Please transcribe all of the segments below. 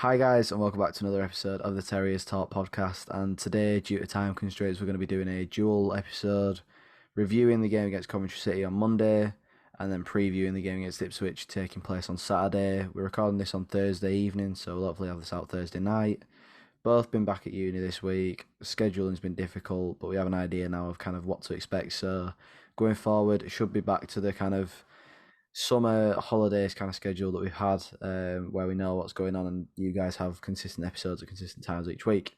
Hi guys, and welcome back to another episode of the Terriers Talk podcast. And today, due to time constraints, we're going to be doing a dual episode, reviewing the game against Coventry City on Monday, and then previewing the game against Ipswich taking place on Saturday. We're recording this on Thursday evening, so we'll hopefully have this out Thursday night. Both been back at uni this week. Scheduling's been difficult, but we have an idea now of kind of what to expect. So going forward, it should be back to the kind of summer holidays kind of schedule that we've had, where we know what's going on, and you guys have consistent episodes at consistent times each week.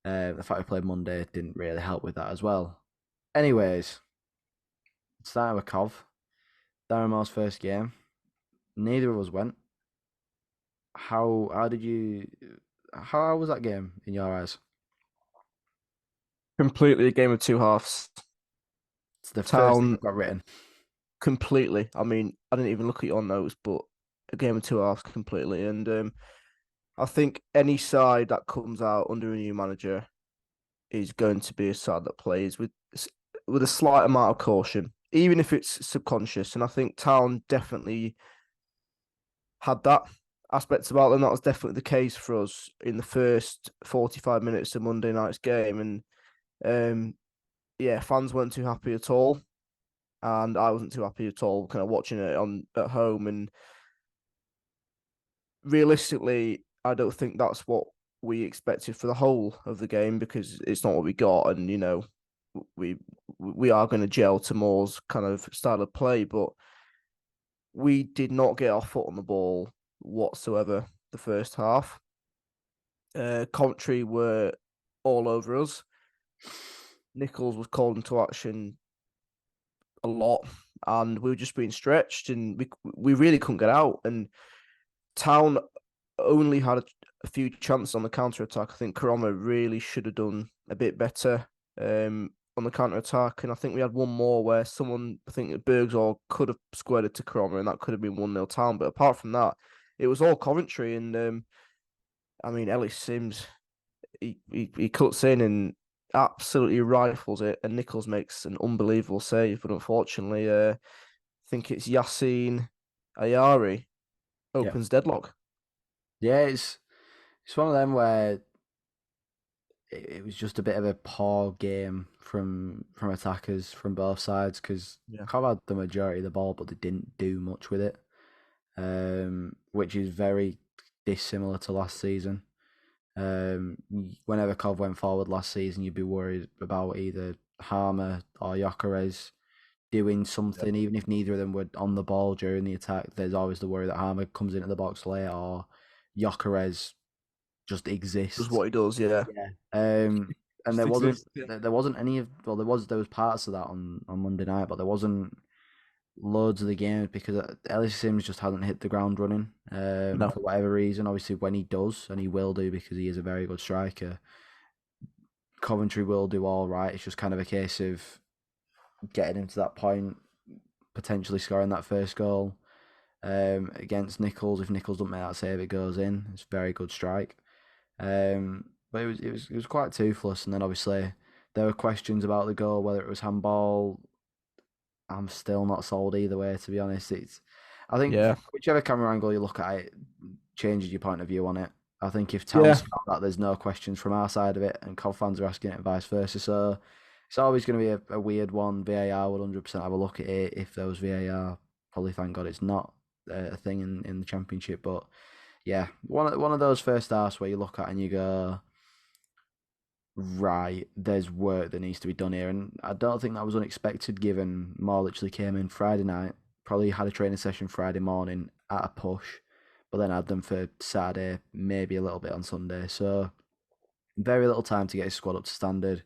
The fact we played Monday didn't really help with that as well. Anyways, starting with Cov, Darren Moore's first game. Neither of us went. How did you? How was that game in your eyes? Completely a game of two halves. It's the first thing Town I've got written. completely. I mean, I didn't even look at your notes, but a game of two halves completely. And I think any side that comes out under a new manager is going to be a side that plays with a slight amount of caution, even if it's subconscious. And I think Town definitely had that aspects about them. That was definitely the case for us in the first 45 minutes of Monday night's game. And yeah, fans weren't too happy at all. And I wasn't too happy at all, kind of watching it on at home. And realistically, I don't think that's what we expected for the whole of the game because it's not what we got. And we we are going to gel to Moore's kind of style of play, but we did not get our foot on the ball whatsoever the first half. Coventry were all over us. Nichols was called into action a lot, and we were just being stretched, and we really couldn't get out. And Town only had a few chances on the counter attack. I think Karama really should have done a bit better on the counter attack, and I think we had one more where someone, I think Bergsall, could have squared it to Karama, and that could have been 1-0 Town. But apart from that, it was all Coventry, and I mean Ellis Sims, he cuts in and absolutely rifles it, and Nichols makes an unbelievable save. But unfortunately, I think it's Yassine Ayari Yeah, opens deadlock. yeah. It's one of them where it was just a bit of a poor game from attackers from both sides because Yeah. Cov had the majority of the ball, but they didn't do much with it, which is very dissimilar to last season. Whenever Cov went forward last season, you'd be worried about either Harmer or Jokeres doing something, even if neither of them were on the ball during the attack. There's always the worry that Harmer comes into the box late or Jokeres just Does exists. what he does, yeah. Yeah. And Just exists. Yeah. there wasn't any of well there was parts of that on Monday night, but there wasn't loads of the games because Ellis Sims just hadn't hit the ground running No. for whatever reason. Obviously, when he does, and he will do because he is a very good striker, Coventry will do all right. It's just kind of a case of getting him to that point, potentially scoring that first goal against Nichols. If Nichols doesn't make that save, it goes in. It's a very good strike. But it was quite toothless, and then obviously there were questions about the goal, whether it was handball. I'm still not sold either way, to be honest. I think Yeah. whichever camera angle you look at it changes your point of view on it. I think if Yeah. Town's found that there's no questions from our side of it, and Cov fans are asking it, and vice versa, so it's always going to be a weird one. VAR would 100% have a look at it if there was VAR. Probably thank God it's not a thing in the championship, but yeah, one of those first halves where you look at and you go, right, there's work that needs to be done here. And I don't think that was unexpected given Moore literally came in Friday night, probably had a training session Friday morning at a push, but then had them for Saturday, maybe a little bit on Sunday. So very little time to get his squad up to standard,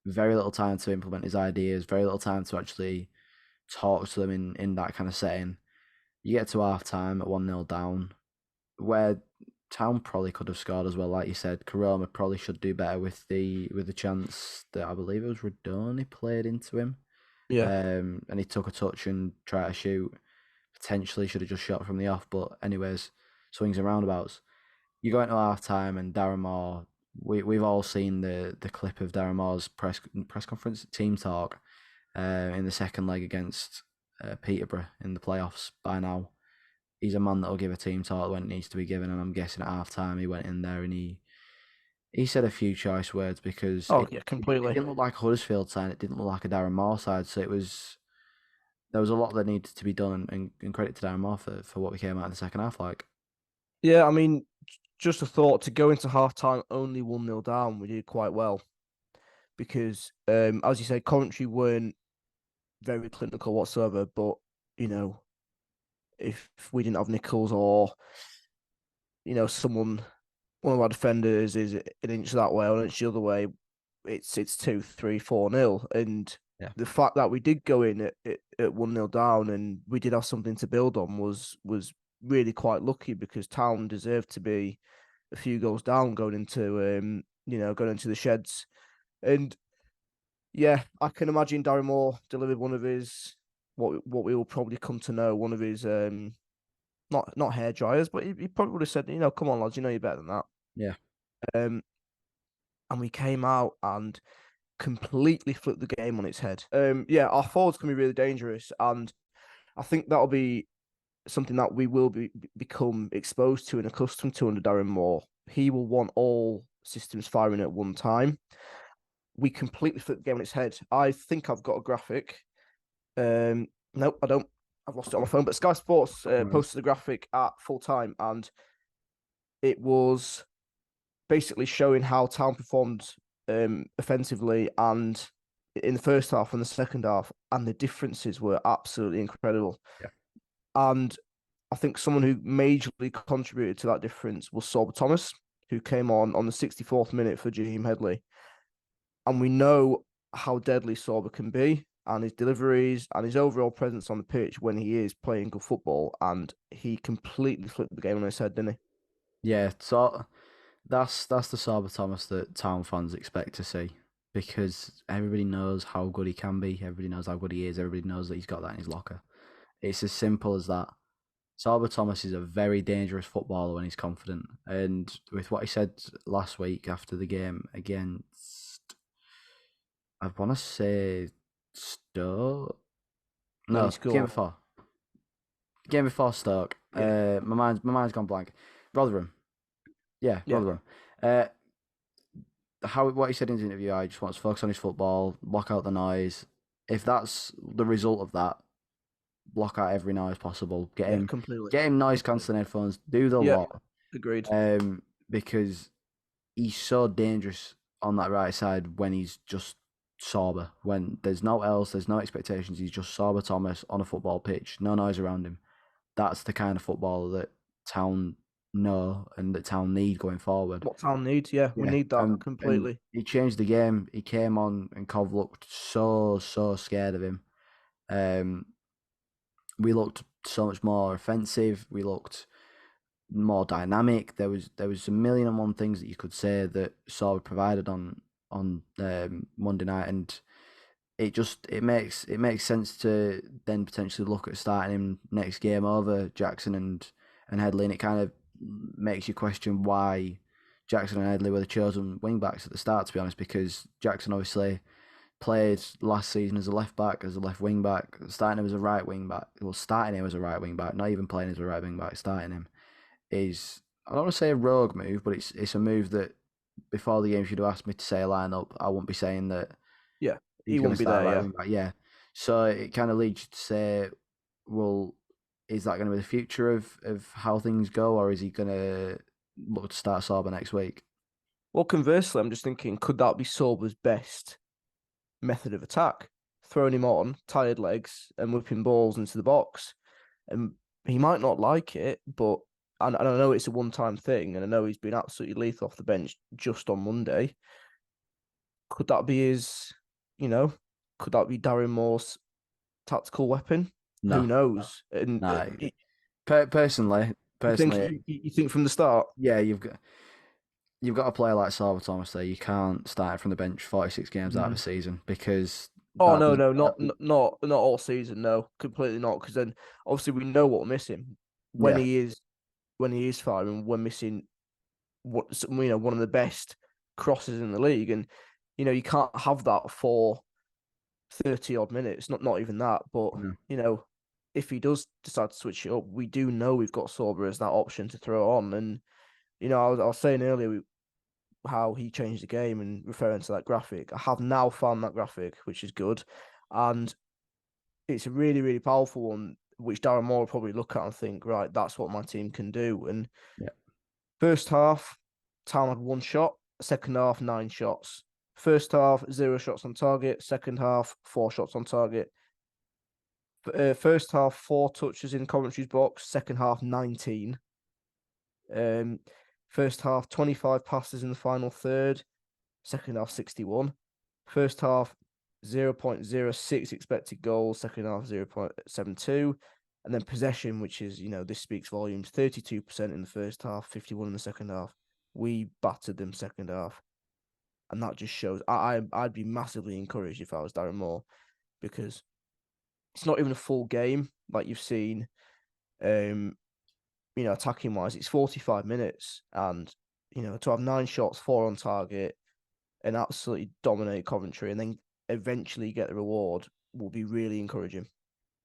very little time to implement his ideas, very little time to actually talk to them in that kind of setting. You get to half time at 1-0 down, where Town probably could have scored as well, like you said. Karoma probably should do better with the chance that I believe it was Radoni played into him, Yeah. and he took a touch and tried to shoot. Potentially should have just shot from the off, but anyways, swings and roundabouts. You go into half time and Darren Moore. We've all seen the clip of Darren Moore's press conference team talk in the second leg against Peterborough in the playoffs by now. he's a man that'll give a team title when it needs to be given. And I'm guessing at half time he went in there and he said a few choice words because Oh it, yeah, it completely. didn't look like a Huddersfield side. It didn't look like a Darren Moore side. So there was a lot that needed to be done, and credit to Darren Moore for what we came out in the second half like. Yeah, I mean, just a thought to go into half time only 1-0 down, we did quite well because, as you say, Coventry weren't very clinical whatsoever. But you know, if we didn't have Nichols or someone, one of our defenders is an inch that way or an inch the other way, it's 2, 3, 4-0. And Yeah. the fact that we did go in at 1-0 down and we did have something to build on was really quite lucky because Town deserved to be a few goals down going into the sheds. And yeah, I can imagine Darren Moore delivered one of his what we will probably come to know, one of his not hair dryers, but he probably would have said, come on lads, you're better than that. Yeah. Um, and we came out and completely flipped the game on its head. Yeah, our forwards can be really dangerous, and I think that'll be something that we will become exposed to and accustomed to under Darren Moore. He will want all systems firing at one time. We completely flipped the game on its head. I think I've got a graphic. Nope, I don't. I've lost it on my phone. But Sky Sports Right. posted the graphic at full time, and it was basically showing how Town performed offensively and in the first half and the second half, and the differences were absolutely incredible. Yeah. And I think someone who majorly contributed to that difference was Sorba Thomas, who came on the 64th minute for Jaheim Headley. And we know how deadly Sorba can be and his deliveries and his overall presence on the pitch when he is playing good football. And he completely flipped the game on his head, didn't he? Yeah. So that's the Sorba Thomas that Town fans expect to see because everybody knows how good he can be. Everybody knows how good he is. Everybody knows that he's got that in his locker. It's as simple as that. Sorba Thomas is a very dangerous footballer when he's confident. And with what he said last week after the game against, I want to say Stoke. When he No, game scored. before. Game before Stoke. Yeah. My mind's gone blank. Rotherham. Yeah, Yeah. Rotherham. What he said in his interview, I just wants to focus on his football, block out the noise. If that's the result of that, block out every noise possible. Yeah. Completely. Get him noise Completely. cancelling headphones. Do the Yeah. lot. Agreed. Because he's so dangerous on that right side when he's just sober. When there's no else, there's no expectations. He's just Sorba Thomas on a football pitch, no noise around him. That's the kind of footballer that Town know and that Town need going forward. What Town needs. Yeah. We Yeah, need that and completely. he changed the game. He came on and Cov looked so scared of him. Um, we looked so much more offensive. We looked more dynamic. There was a million and one things that you could say that Sorba provided on Monday night, and it makes sense to then potentially look at starting him next game over Jackson and Headley, and it kind of makes you question why Jackson and Headley were the chosen wing backs at the start. To be honest, because Jackson obviously played last season as a left back, as a left wing back, starting him as a right wing back. Well, starting him as a right wing back, not even playing as a right wing back, starting him is, I don't want to say a rogue move, but it's a move that before the game should have asked me to say a lineup. I wouldn't be saying that Yeah. He he's going to won't be start there. right Yeah. wing back. Yeah, so it kind of leads you to say, well, is that going to be the future of how things go, or is he going to look to start Sorba next week? Well, conversely, I'm just thinking, could that be Sorba's best method of attack? Throwing him on, tired legs, and whipping balls into the box. And he might not like it, but and I know it's a one-time thing, and I know he's been absolutely lethal off the bench just on Monday. Could that be his, you know, could that be Darren Moore's tactical weapon? Who No, knows? And no. Personally, you think from the start? yeah, you've got a player like Salva Thomas there. You can't start him from the bench 46 games out of a Mm. season because Oh that no, doesn't. no, not all season. No, completely not. Because then obviously we know what we're missing when Yeah, he is firing. We're missing one of the best crosses in the league, and you can't have that for 30 odd minutes. Not even that, but no. you know if he does decide to switch it up, we do know we've got Sorba as that option to throw on. And I was saying earlier how he changed the game and referring to that graphic. I have now found that graphic, which is good, and it's a really really powerful one, which Darren Moore will probably look at and think, right, that's what my team can do. And Yeah. first half, Town had one shot. Second half, 9 shots. First half, 0 shots on target. Second half, 4 shots on target. First half, 4 touches in Coventry's box. Second half, 19. Um, First half, 25 passes in the final third. Second half, 61. First half, 0.06 expected goals. Second half, 0.72. And then possession, which is, this speaks volumes, 32% in the first half, 51 in the second half. We battered them second half. And that just shows I'd be massively encouraged if I was Darren Moore, because it's not even a full game like you've seen. Attacking wise, it's 45 minutes, and to have 9 shots, 4 on target, and absolutely dominate Coventry, and then eventually get the reward will be really encouraging.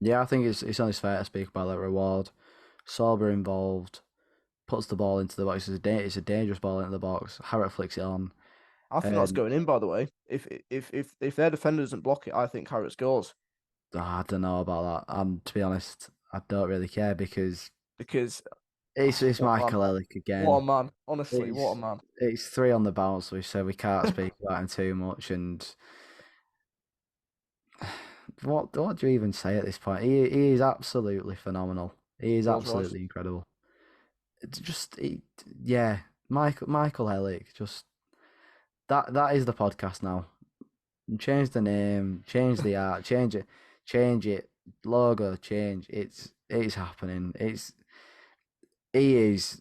Yeah, I think it's only fair to speak about that reward. Sorba involved, puts the ball into the box. It's a dangerous ball into the box. Harrop flicks it on. I think that's And going in, by the way. If their defender doesn't block it, I think Harrod scores, I don't know about that. And to be honest, I don't really care because because it's what a man, Michael Ellick what a again. man, honestly, what a It's man. it's three on the bounce. We said we can't speak about him too much. And what do you even say at this point? He is absolutely phenomenal. He is Rolls Royce. absolutely incredible. It's just yeah, Michael Ellick. Just that is the podcast now. Change the name, change the art, change it. Logo change. It's happening. He is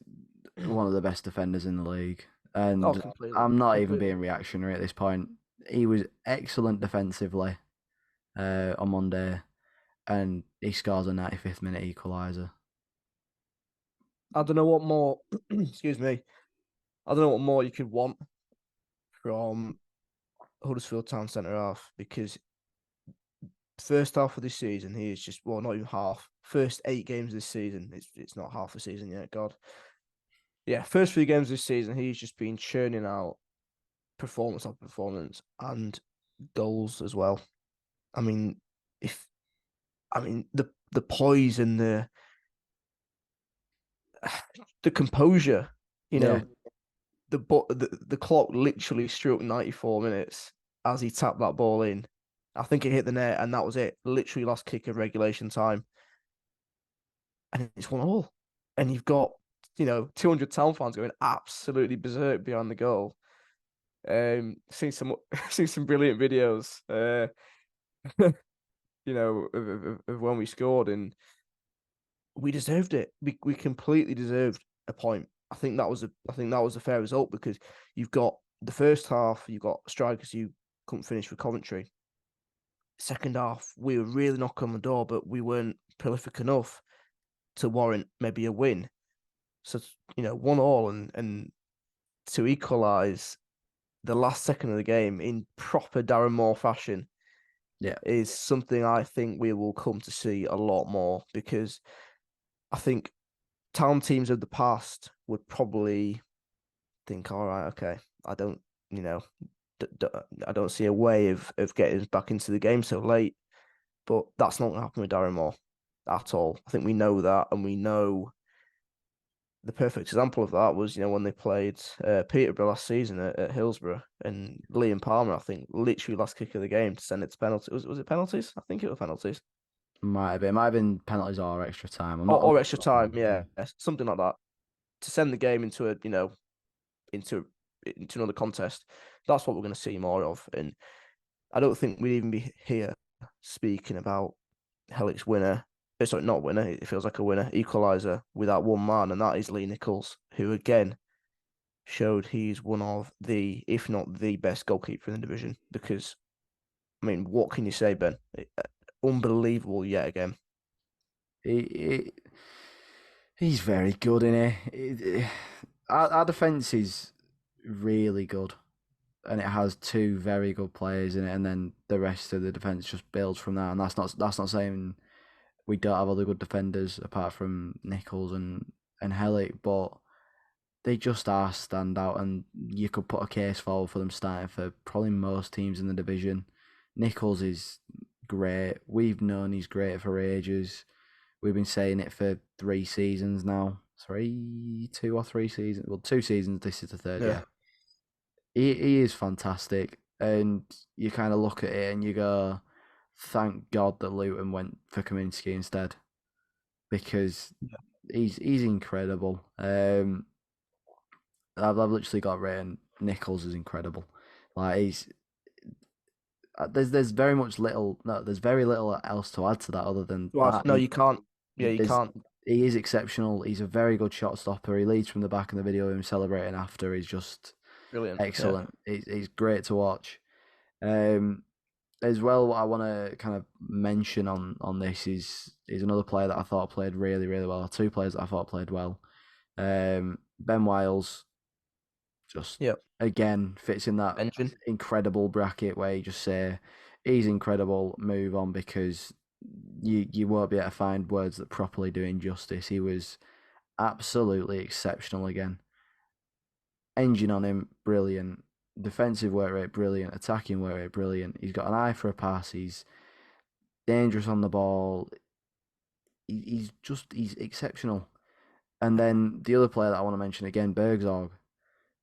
one of the best defenders in the league, Oh, and completely, I'm not even completely. being reactionary at this point. He was excellent defensively on Monday, and he scores a 95th minute equaliser. I don't know what more. Excuse me. I don't know what more you could want from Huddersfield Town centre half, because first half of this season he is just, well, not even half. First 8 games this season, it's not half a season yet. God, yeah. First 3 games this season, he's just been churning out performance after performance and goals as well. I mean, if the poise and the composure, you Yeah, know, the clock literally struck 94 minutes as he tapped that ball in. I think it hit the net, and that was it. Literally last kick of regulation time, and it's 1-1. And you've got 200 Town fans going absolutely berserk behind the goal. Seen some seen some brilliant videos. Of when we scored, and we deserved it. We completely deserved a point. I think that was a fair result, because you've got the first half, you've got strikers you couldn't finish for Coventry. Second half, we were really knocking on the door, but we weren't prolific enough to warrant maybe a win. So 1-1, and to equalise the last second of the game in proper Darren Moore fashion yeah. is something I think we will come to see a lot more, because I think Town teams of the past would probably think, all right, okay, I don't, you know, I don't see a way of getting back into the game so late. But that's not going to happen with Darren Moore at all. I think we know that, and we know the perfect example of that was, when they played Peterborough last season at Hillsborough, and Liam Palmer, I think, literally last kick of the game to send it to penalties. Was it penalties? I think it was penalties. Might have been penalties or extra time. I'm Or not extra sure. time, yeah, something like that, to send the game into into another contest. That's what we're going to see more of, and I don't think we'd even be here speaking about Hellick's winner. Sorry, not winner. It feels like a winner. Equaliser without one man, and that is Lee Nichols, who again showed he's one of the, if not the best goalkeeper in the division. Because, I mean, what can you say, Ben? Unbelievable yet again. He, he's very good in it. Our defense is really good, and it has two very good players in it, and then the rest of the defense just builds from that. And that's not saying we don't have other good defenders apart from Nichols and Hellick, but they just are standout, and you could put a case forward for them starting for probably most teams in the division. Nichols is great. We've known he's great for ages. We've been saying it for 3 seasons now. 2 or 3 seasons. Well, 2 seasons. This is the third. Yeah, Yeah, he is fantastic, and you kind of look at it and you go, "Thank God that Luton went for Kaminsky instead, because he's incredible." I've literally got written Nichols is incredible. Like he's there's very much little no there's very little else to add to that other than well, that. no, you can't. Yeah, you There's can't. he is exceptional. He's a very good shot stopper. He leads from the back in the video of him celebrating after. He's just Brilliant. Yeah. excellent. He's great to watch. Um, as well, what I want to kind of mention on this is another player that I thought played really really well. Two players that I thought played well. Ben Wiles just Yeah. again fits in that Engine. incredible bracket where you just say he's incredible, move on, because you won't be able to find words that properly do him justice. He was absolutely exceptional again. Engine on him, brilliant. Defensive work rate, brilliant. Attacking work rate, brilliant. He's got an eye for a pass. He's dangerous on the ball. He's exceptional. And then the other player that I want to mention again, Bergzorg,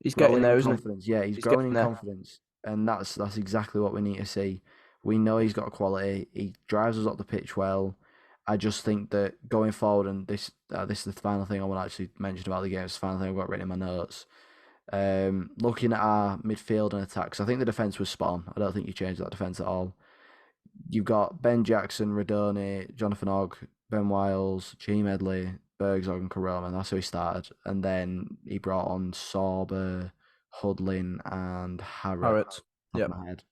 He's getting growing there, in isn't he? confidence. Yeah, he's He's growing getting in there. confidence, and that's exactly what we need to see. We know he's got quality. He drives us up the pitch well. I just think that going forward, and this is the final thing I want to actually mention about the game. It's the final thing I've got written in my notes. Looking at our midfield and attacks, I think the defense was spot on. I don't think you changed that defense at all. You've got Ben Jackson, Radoni, Jonathan Ogg, Ben Wiles, G Medley, Bergzog, and Karoma. That's how he started. And then he brought on Sorber, Hudlin, and Harrott. Harriet. Top Yeah. of my head.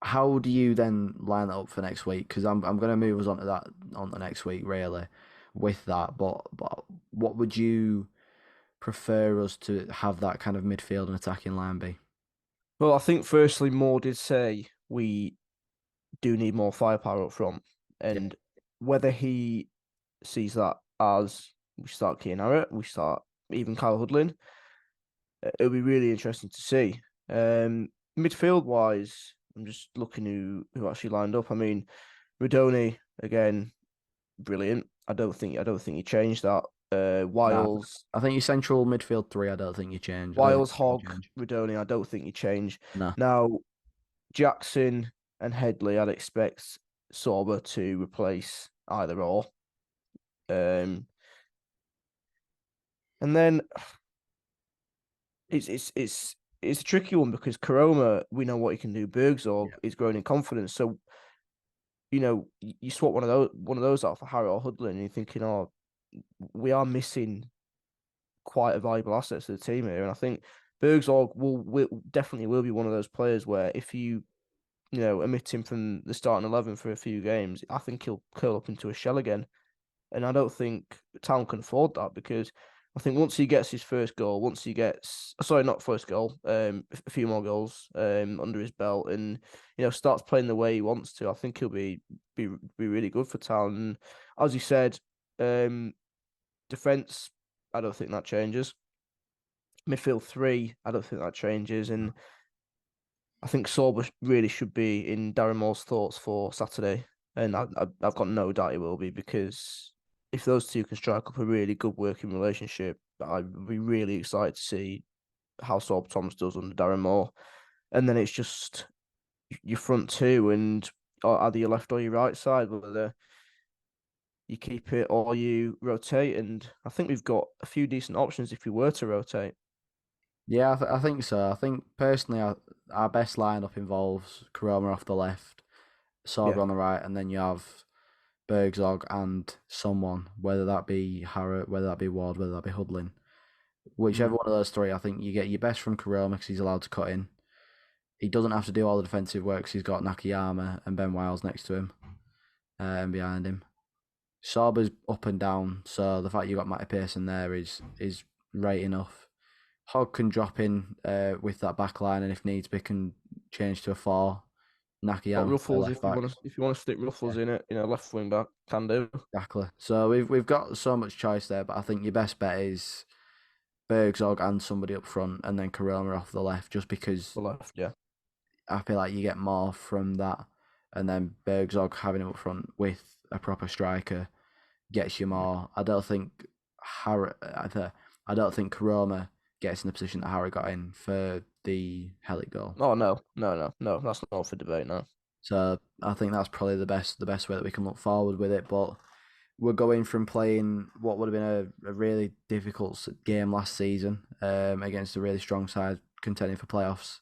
How do you then line that up for next week? Because I'm going to move us on to that on the next week, really, with that. But what would you prefer us to have that kind of midfield and attacking line be? Well, I think firstly, Moore did say we do need more firepower up front, Yeah. and whether he sees that as we start Keane Harriet, we start even Kyle Hudlin, it'll be really interesting to see. Midfield wise, I'm just looking who actually lined up. I mean, Radoni again, brilliant. I don't think he changed that. Nah, Wiles, I think your central midfield three. I don't think you change. I don't think Wiles, you Hogg, change. Radoni. I don't think he changed. No. Now Jackson and Headley, I'd expect Sorber to replace either or. Um, and then it's a tricky one because Karoma, we know what he can do. Bergzorg Yeah. is growing in confidence, so you swap one of those out for Harry or Hudlin, and you're thinking, oh, we are missing quite a valuable asset to the team here, and I think Bergzorg will definitely will be one of those players where if you omit him from the starting 11 for a few games, I think he'll curl up into a shell again. And I don't think Town can afford that because I think once he gets his first goal, once he gets, sorry, not first goal, a few more goals under his belt and, starts playing the way he wants to, I think he'll be really good for Town. And as you said, defense, I don't think that changes. Midfield three, I don't think that changes. And I think Sorba really should be in Darren Moore's thoughts for Saturday, and I've got no doubt he will be because if those two can strike up a really good working relationship, I'd be really excited to see how Sorba Thomas does under Darren Moore. And then it's just your front two and either your left or your right side, whether you keep it or you rotate. And I think we've got a few decent options if we were to rotate. Yeah, I think so. I think personally, our best lineup involves Karoma off the left, Yeah. Sorba on the right, and then you have Bergzog and someone, whether that be Harrott, whether that be Ward, whether that be Hudlin. Whichever Mm. one of those three, I think you get your best from Karoma because he's allowed to cut in. He doesn't have to do all the defensive work 'cause he's got Nakayama and Ben Wiles next to him and behind him. Sorba's up and down, so the fact you got Matty Pearson there is right enough. Hogg can drop in with that back line, and if needs be, can change to a 4. Got Nakayama at Ruffles left back. if you want to stick Ruffles Yeah, in it, left wing back can do. exactly. So we've got so much choice there, but I think your best bet is Bergzog and somebody up front, and then Karoma off the left, just because The left, yeah. I feel like you get more from that, and then Bergzog having him up front with a proper striker gets you Mm. more. I don't think I don't think Karoma gets in the position that Harry got in for the Helik goal. Oh no. That's not for debate now. So I think that's probably the best way that we can look forward with it. But we're going from playing what would have been a really difficult game last season against a really strong side contending for playoffs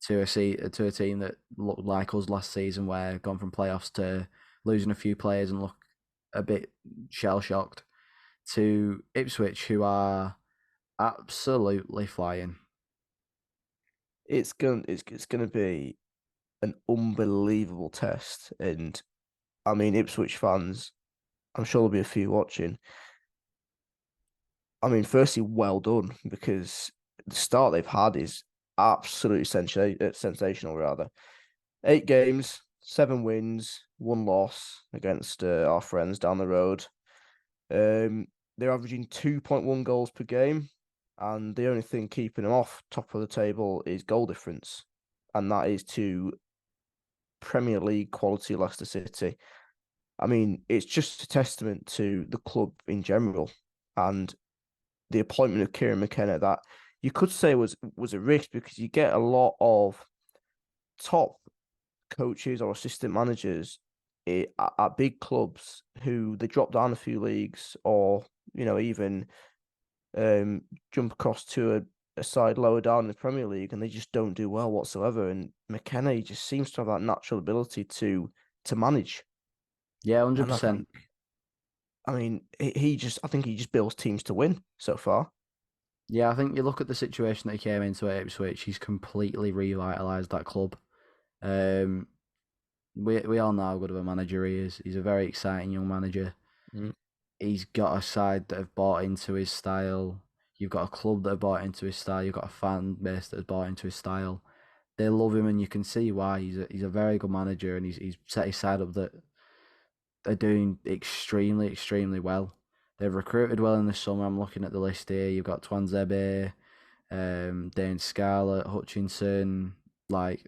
to a team that looked like us last season, where gone from playoffs to losing a few players and look a bit shell shocked, to Ipswich, who are absolutely flying. It's gonna be an unbelievable test, and I mean Ipswich fans. I'm sure there'll be a few watching. I mean, firstly, well done because the start they've had is absolutely sensational. Rather, 8 games, 7 wins, 1 loss against our friends down the road. Um, they're averaging 2.1 goals per game, and the only thing keeping them off top of the table is goal difference, and that is to Premier League quality Leicester City. I mean, it's just a testament to the club in general and the appointment of Kieran McKenna that you could say was a risk because you get a lot of top coaches or assistant managers at big clubs who they drop down a few leagues or even jump across to a side lower down in the Premier League and they just don't do well whatsoever. And McKenna he just seems to have that natural ability to manage. Yeah, hundred And percent. I mean, I think he just builds teams to win so far. Yeah, I think you look at the situation that he came into at Ipswich. He's completely revitalised that club. Um, we all know how good of a manager he is. He's a very exciting young manager. Mm. He's got a side that have bought into his style. You've got a club that have bought into his style. You've got a fan base that has bought into his style. They love him, and you can see why. He's a very good manager, and he's set his side up that they're doing extremely well. They've recruited well in the summer. I'm looking at the list here. You've got Twanzebe, Dane Scarlett, Hutchinson. Like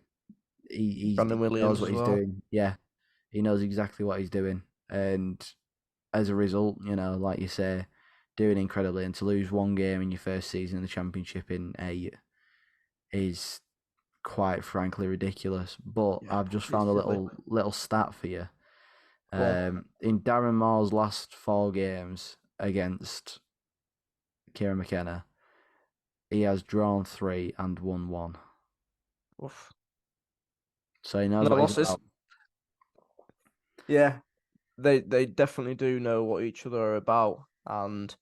Brandon he knows Williams what as he's well. doing. Yeah, he knows exactly what he's doing, and as a result, like you say, doing incredibly. And to lose one game in your first season in the Championship in 8 is quite frankly ridiculous. But Yeah, I've just it's found a silly. little stat for you. Go on. In Darren Moore's last 4 games against Kieran McKenna, he has drawn 3 and won 1. Oof. So he knows No what he's losses. about. Yeah, they definitely do know what each other are about, and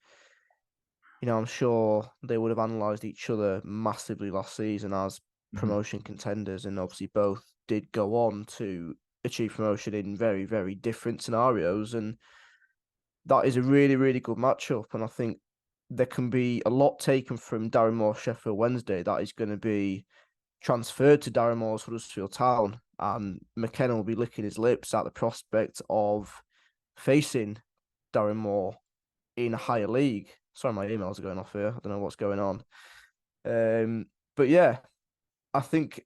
I'm sure they would have analysed each other massively last season as Mhm. promotion contenders, and obviously both did go on to achieve promotion in very, very different scenarios, and that is a really, really good matchup, and I think there can be a lot taken from Darren Moore Sheffield Wednesday that is going to be transferred to Darren Moore's Huddersfield Town, and McKenna will be licking his lips at the prospect of facing Darren Moore in a higher league. Sorry, my emails are going off here. I don't know what's going on. But yeah, I think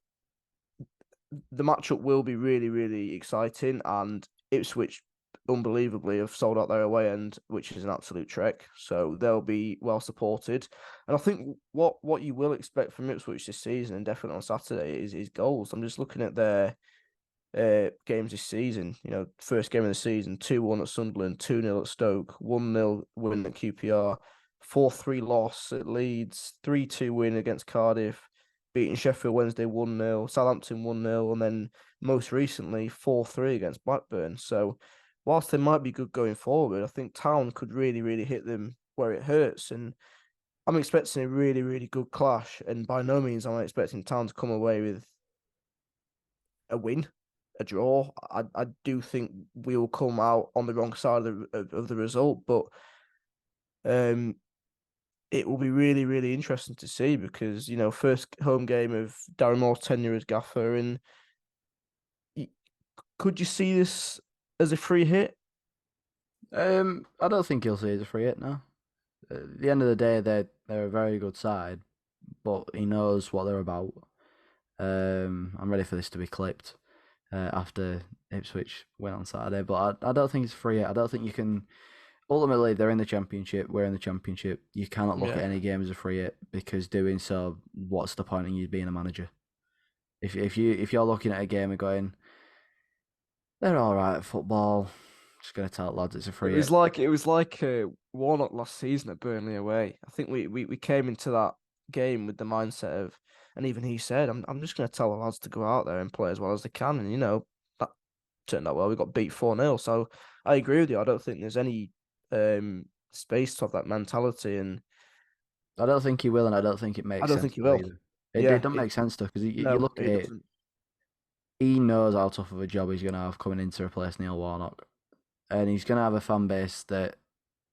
the matchup will be really, really exciting, and Ipswich unbelievably have sold out their away end, which is an absolute trek. So they'll be well supported. And I think what you will expect from Ipswich this season, and definitely on Saturday, is goals. I'm just looking at their games this season. First game of the season, 2-1 at Sunderland, 2-0 at Stoke, 1-0 win at QPR, 4-3 loss at Leeds, 3-2 win against Cardiff, beating Sheffield Wednesday 1-0, Southampton 1-0, and then most recently 4-3 against Blackburn. So whilst they might be good going forward, I think Town could really, really hit them where it hurts. And I'm expecting a really, really good clash. And by no means am I expecting Town to come away with a win, a draw. I do think we will come out on the wrong side of the result, but um, it will be really, really interesting to see because first home game of Darren Moore's tenure as gaffer, and Could you see this as a free hit? I don't think he'll see it as a free hit now. At the end of the day, they're a very good side, but he knows what they're about. I'm ready for this to be clipped after Ipswich win on Saturday, but I don't think it's free hit. I don't think you can. Ultimately, they're in the championship. We're in the championship. You cannot look Yeah. at any game as a free hit because doing so, what's the point in you being a manager? If you're looking at a game and going, they're all right at football, just gonna tell lads it's a It free was hit. like it was like Warnock last season at Burnley away. I think we came into that game with the mindset of, and even he said, I'm just going to tell the lads to go out there and play as well as they can, and that turned out well. We got beat 4-0, so I agree with you. I don't think there's any space to have that mentality, and I don't think he will, and I don't think it I makes don't sense think he to will. either. It Yeah, doesn't make sense though, because you no, look at it it, doesn't. he knows how tough of a job he's going to have coming in to replace Neil Warnock. And he's going to have a fan base that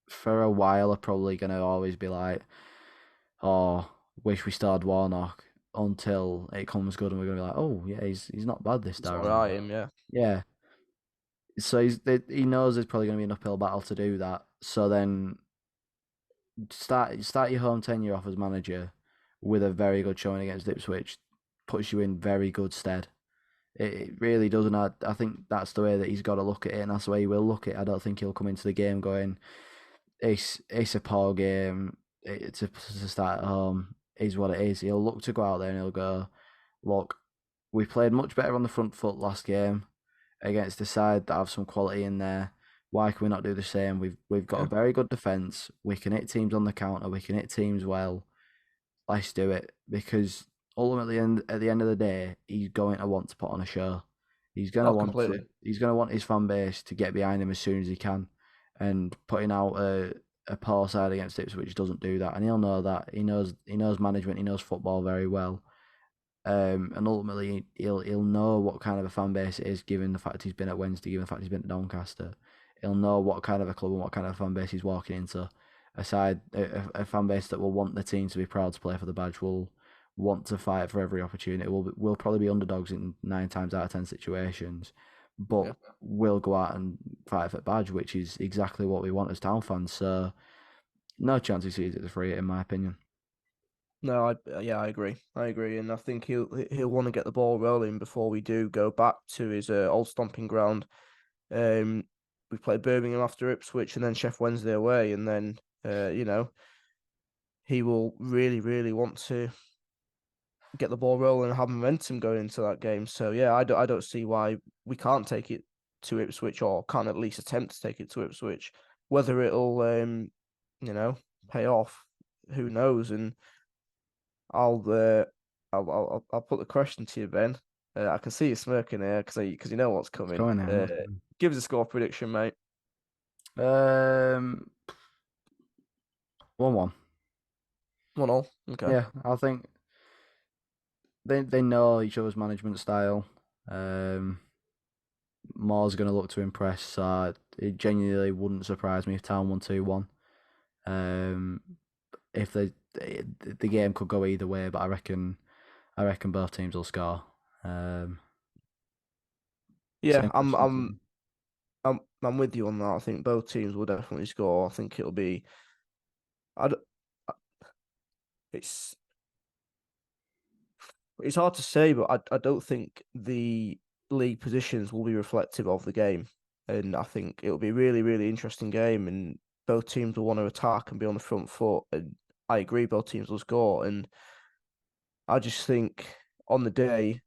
for a while are probably going to always be like, oh, wish we started Warnock until it comes good and we're going to be like, oh, yeah, he's not bad, this It's all Darren right, Moore. him. Yeah, Yeah. So he knows there's probably going to be an uphill battle to do that. So then start your home tenure off as manager with a very good showing against Ipswich puts you in very good stead. It really does, and I think that's the way that he's got to look at it, and that's the way he will look at it. I don't think he'll come into the game going, it's a poor game. To start at home is what it is. He'll look to go out there and he'll go, look, we played much better on the front foot last game against the side that have some quality in there. Why can we not do the same? We've got a yeah, very good defence. We can hit teams on the counter. We can hit teams well. Let's do it because ultimately, at the end of the day, he's going to want to put on a show. He's gonna oh, want to. completely. He's gonna want his fan base to get behind him as soon as he can, and putting out a poor side against Ipswich doesn't do that, and he'll know that. He knows management. He knows football very well. And ultimately, he'll know what kind of a fan base it is, given the fact he's been at Wednesday, given the fact he's been at Doncaster. He'll know what kind of a club and what kind of a fan base he's walking into. A fan base that will want the team to be proud to play for the badge, will want to fight for every opportunity. Will probably be underdogs in 9 times out of 10 situations, but Yeah. will go out and fight for the badge, which is exactly what we want as town fans. So no chance he sees it as a free hit, in my opinion. No, yeah, I agree. I agree, and I think he'll want to get the ball rolling before we do go back to his old stomping ground. Um, we played Birmingham after Ipswich, and then Sheff Wednesday away, and then he will really, really want to get the ball rolling and have momentum going into that game. So yeah, I don't see why we can't take it to Ipswich, or can't at least attempt to take it to Ipswich. Whether it'll pay off, who knows? And I'll uh, I'll put the question to you, Ben. I can see you smirking here because you know what's What's coming. going on? What's going Give us a score prediction, mate. on? 1-1. 1-1. Okay. Yeah, I think they know each other's management style. Um, Moore's going to look to impress, so it genuinely wouldn't surprise me if Town won 2-1. Um, if the game could go either way, but I reckon both teams will score. Um, Yeah, same question to you. I'm with you on that. I think both teams will definitely score. I think it'll be. I d- it's it's hard to say, but I don't think the league positions will be reflective of the game, and I think it'll be a really, really interesting game, and both teams will want to attack and be on the front foot. And I agree, both teams will score, and I just think on the day,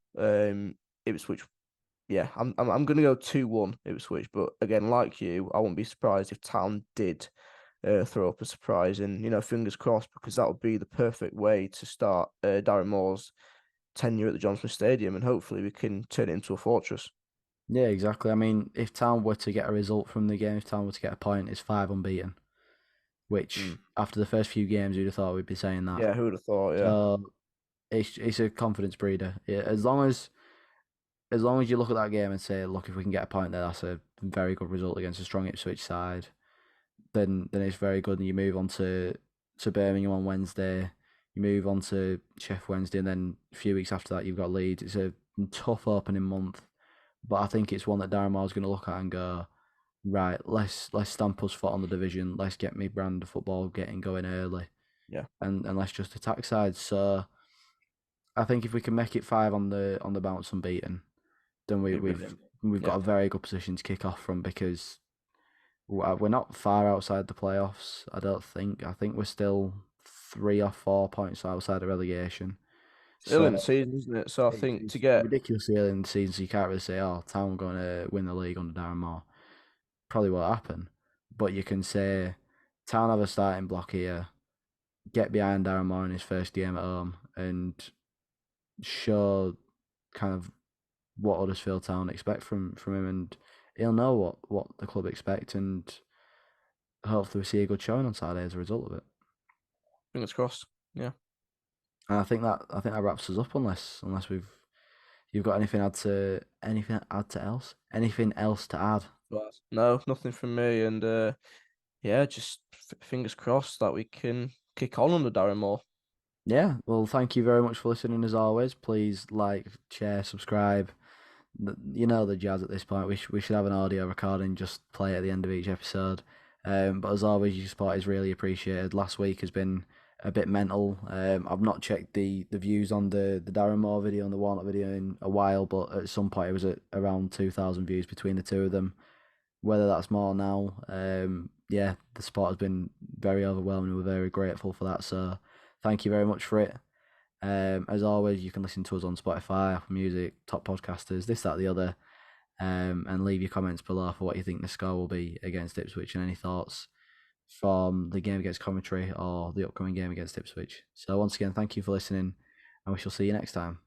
Ipswich. Yeah, I'm gonna go 2-1 Ipswich, but again, like you, I wouldn't be surprised if Town did throw up a surprise, and fingers crossed, because that would be the perfect way to start Darren Moore's tenure at the John Smith Stadium, and hopefully we can turn it into a fortress. Yeah, exactly. I mean, if Town were to get a result from the game, if Town were to get a point, it's 5 unbeaten. Which Mm. after the first few games, you'd have thought we'd be saying that. Yeah, who would have thought? Yeah, So it's a confidence breeder. Yeah, as long as you look at that game and say, look, if we can get a point there, that's a very good result against a strong Ipswich side. Then it's very good, and you move on to Birmingham on Wednesday. You move on to Sheff Wednesday, and then a few weeks after that, you've got Leeds. It's a tough opening month, but I think it's one that Darren Moore's going to look at and go, right, let's stamp us foot on the division. Let's get me brand of football getting going early, Yeah, and let's just attack sides. So I think if we can make it 5 on the bounce unbeaten, then be brilliant. we've got Yeah, a very good position to kick off from because we're not far outside the playoffs. I don't think. I think we're still 3 or 4 points outside of relegation. it's early in So the season, isn't it? So I think to it's get ridiculously early in the season, so you can't really say, "Oh, Town going to win the league under Darren Moore." Probably won't happen, but you can say Town have a starting block here. Get behind Darren Moore in his first game at home and show kind of what Huddersfield Town expect from him, and he'll know what the club expect, and hopefully we see a good showing on Saturday as a result of it. fingers crossed. Yeah. And I think that wraps us up unless you've got anything else to add. But no, nothing from me. And yeah, just fingers crossed that we can kick on under Darren Moore. Yeah, well, thank you very much for listening as always. Please like, share, subscribe. You know the jazz at this point. We should have an audio recording, just play it at the end of each episode. But as always, your support is really appreciated. Last week has been a bit mental. I've not checked the views on the Darren Moore video and the Warnock video in a while, but at some point it was at around 2,000 views between the two of them. Whether that's more now, yeah, the support has been very overwhelming. We're very grateful for that. So thank you very much for it. As always, you can listen to us on Spotify, Apple Music, top podcasters, this, that, the other, and leave your comments below for what you think the score will be against Ipswich and any thoughts from the game against Coventry or the upcoming game against Ipswich. So once again, thank you for listening, and we shall see you next time.